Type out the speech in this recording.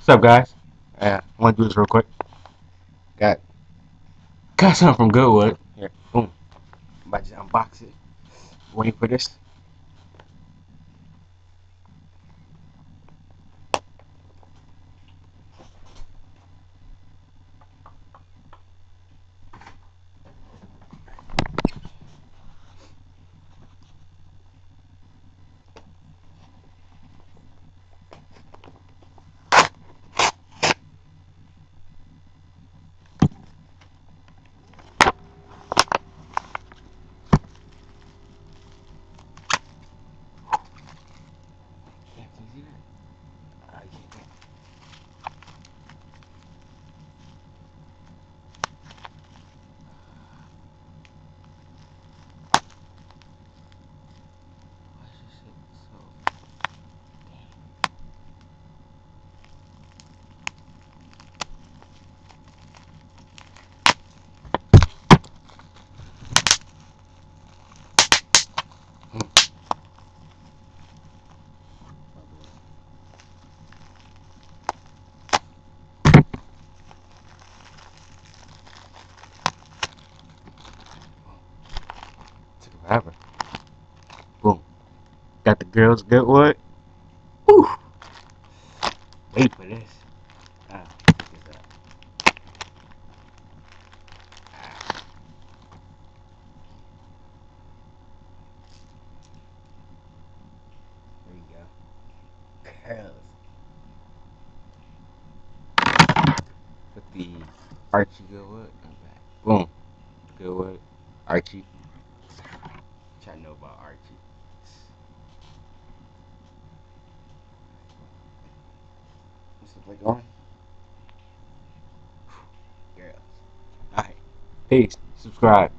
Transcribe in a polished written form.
What's up, guys? I want to do this real quick. Got something from Goodwood. Here, boom. I'm about to just unbox it. Waiting for this. Can't you see that? I can't. Why is this shit so? Took forever. Boom. Got the girls Goodwood. Whew. Wait for this. Check this out. There you go. Girls. With the Archie Goodwood. I'm back. Boom. Goodwood. Archie. Which I know about Archie. What's the play going? Girls. Alright. Peace. Subscribe.